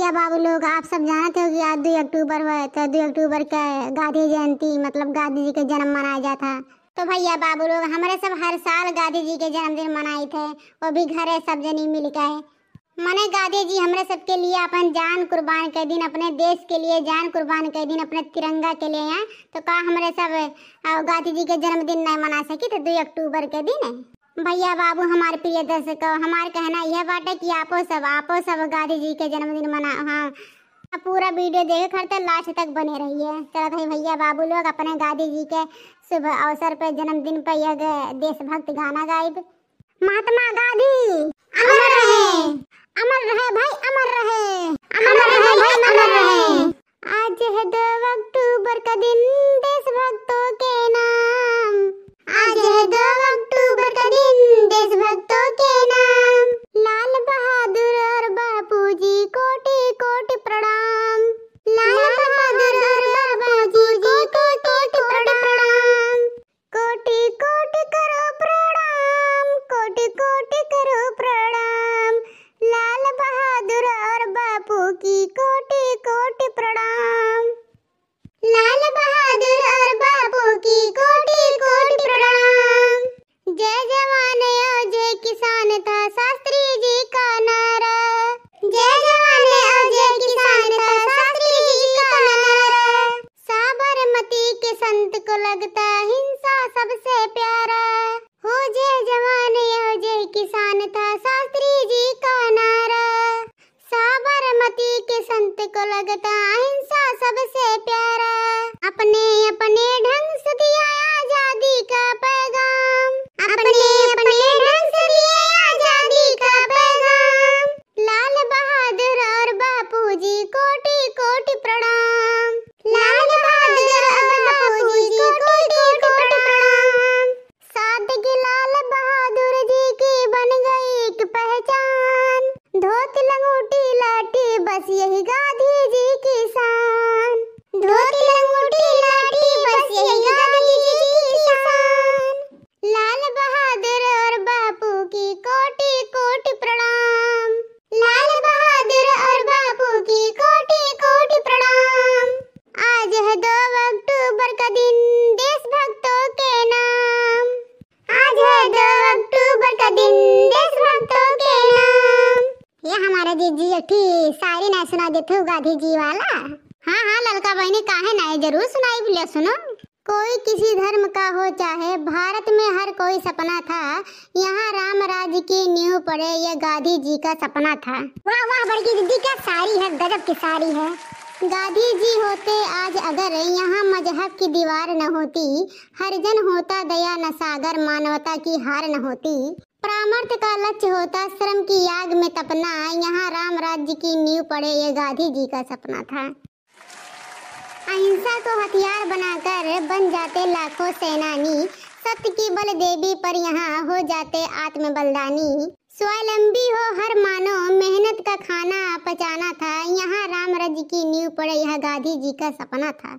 भैया बाबू लोग, आप सब जानते हो कि आज 2 अक्टूबर हुआ है। तो 2 अक्टूबर का गांधी जयंती मतलब गांधी जी का जन्म मनाया जाता है। तो भैया बाबू लोग हमारे सब हर साल गांधी जी के जन्मदिन मनाए थे, वो भी घरे सब जनी मिल के। मने गांधी जी हमारे सबके लिए अपन जान कुर्बान कर दिन, अपने देश के लिए जान कुर्बान कर दिन, अपने तिरंगा के लिए हैं। तो का हमारे सब गांधी जी के जन्मदिन नहीं मना सकी तो 2 अक्टूबर के दिन है। भैया बाबू हमारे प्रिय दर्शक, हमारे कहना यह बात है कि आपो सब गांधी जी के जन्मदिन मना। हाँ, पूरा वीडियो देखे करते लास्ट तक बने रहिए। चलो भाई भैया बाबू लोग अपने गांधी जी के शुभ अवसर पर जन्मदिन पर यह देशभक्त गाना गाइब। महात्मा गांधी अमर रहे, अमर रहे भाई, अमर रहे, अमर रहे भाई, अमर रहे। आज है 2 अक्टूबर का दिन देशभक्तों के नाम। आज है 2 अक्टूबर का दिन देशभक्तों के नाम। लाल बहादुर और बापू जी कोटि कोटि प्रणाम। लाल बहादुर और बापू जी कोटि कोटि प्रणाम। कोटि कोटि करो प्रणाम, कोटि कोटि करो प्रणाम। लाल बहादुर और बापू की कोटि कोटि प्रणाम। लाल बहादुर और बापू की कोटि कोटि प्रणाम। जय जवान और जय किसान था शास्त्री जी का नारा। जय जवान और जय किसान था शास्त्री जी का नारा। साबरमती के संत को लगता हिंसा सबसे प्यारा। हो जय जवान और जय किसान था शास्त्री जी का नारा। साबरमती के संत को लगता हिंसा सबसे प्यारा। अपने अपने ढंग से दिया आजादी का पैगाम। अपने अपने ढंग से दिया आजादी का पैगाम। लाल बहादुर और बापू जी कोटि कोटि प्रणाम। लाल बहादुर और बापू जी कोटि कोटि प्रणाम। सादगी लाल बहादुर जी की बन गई एक पहचान। धोती लंगोटी लाठी बस यही गांधी जी की शान। धोती लंगोटी लाठी बस यही गांधी जी की शान। लाल बहादुर और बापू की कोटि कोटि प्रणाम। लाल बहादुर और बापू की कोटि कोटि प्रणाम। आज है 2 अक्टूबर का दिन देशभक्तों के नाम। आज है 2 अक्टूबर का दिन देशभक्तों के नाम। ये हमारा जी अठी सारी ना सुना देते हो गांधी जी वाला। हाँ ललका बहनी काहे ना जरूर सुनाई बोले सुनो। कोई किसी धर्म का हो चाहे, भारत में हर कोई सपना था यहाँ राम राज्य की नींव पड़े, ये गांधी जी का सपना था। वाह वाह बड़की दीदी क्या सारी है, गजब की सारी है। गांधी जी होते आज अगर यहाँ मजहब की दीवार न होती, हर जन होता दया न सागर, मानवता की हार न होती। परामर्थ का लक्ष्य होता श्रम की आग में तपना, यहाँ राम राज्य की नींव पड़े, ये गांधी जी का सपना था। अहिंसा को हथियार बनाकर बन जाते लाखों सेनानी, सत्य की बल देवी पर यहाँ हो जाते आत्म बलिदानी। स्वावलंबी हो हर मानो मेहनत का खाना पचाना था, यहाँ राम राज्य की नींव पड़े, यह गांधी जी का सपना था।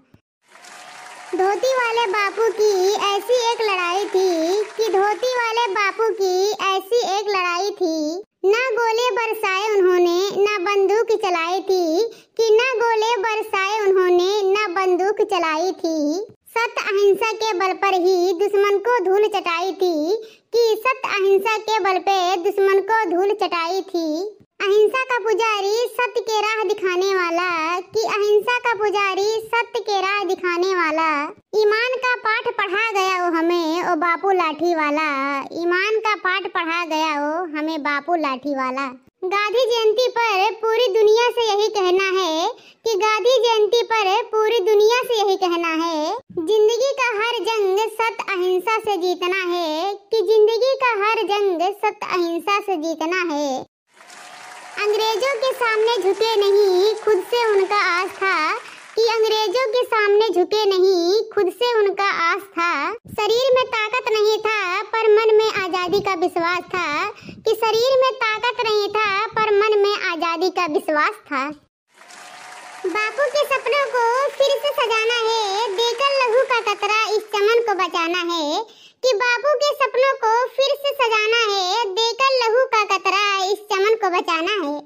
धोती वाले बापू की ऐसी एक लड़ाई थी कि धोती वाले बापू की ऐसी एक लड़ाई थी। ना गोले बरसाए उन्होंने ना बंदूक चलाई थी, कि ना गोले बरसाए उन्होंने ना बंदूक चलाई थी। सत्य अहिंसा के बल पर ही दुश्मन को धूल चटाई थी, कि सत्य अहिंसा के बल पे दुश्मन को धूल चटाई थी। अहिंसा का पुजारी सत्य के राह दिखाने वाला, कि अहिंसा का पुजारी सत्य के राह दिखाने वाला। ईमान का पाठ पढ़ा गया वो हमें ओ बापू लाठी वाला। ईमान का पाठ पढ़ा गया वो हमें बापू लाठी वाला। गांधी जयंती पर पूरी दुनिया से यही कहना है कि गांधी जयंती पर पूरी दुनिया से यही कहना है, जिंदगी का हर जंग सत्य अहिंसा से जीतना है, कि जिंदगी का हर जंग सत्य अहिंसा से जीतना है। अंग्रेजों के सामने झुके नहीं खुद से उनका आस था, कि अंग्रेजों के सामने झुके नहीं खुद से उनका आस था। शरीर में ताकत नहीं था पर मन में आजादी का विश्वास था, कि शरीर में ताकत नहीं था पर मन में आजादी का विश्वास था। बापू के सपनों को फिर से सजाना है, देकर लहू का कतरा इस चमन को बचाना है, कि बापू के सपनों को फिर से सजाना है, देकर लहू का कतरा इस चमन को बचाना है।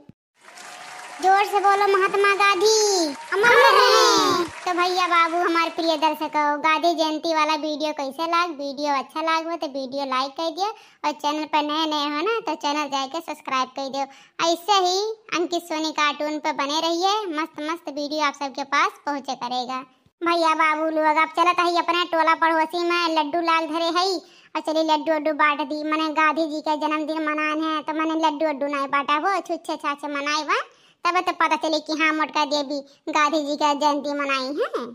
जोर से बोलो, महात्मा गांधी अमर रहे। तो भैया बाबू हमारे प्रिय दर्शकों, गांधी जयंती वाला वीडियो कैसे वीडियो अच्छा लगा तो वीडियो लाइक कर दियो, और चैनल पर नए हो ना तो चैनल जाके सब्सक्राइब कर दियो। ऐसे ही अंकित सोनी कार्टून पे बने रहिए, मस्त मस्त वीडियो आप सबके पास पहुँचे करेगा। भैया बाबू लोग अब चलत है अपने टोला पड़ोसी में लड्डू लाल धरे है, और चलिए लड्डू वड्डू बांट दी। मैंने गांधी जी का जन्मदिन मनाने है तो मैंने लड्डू वड्डू नहीं बांटा, वो छुच्छे छाछे मनाए बा, तब तो पता चले कि हाँ मोटका देवी गांधी जी का जयंती मनाई है।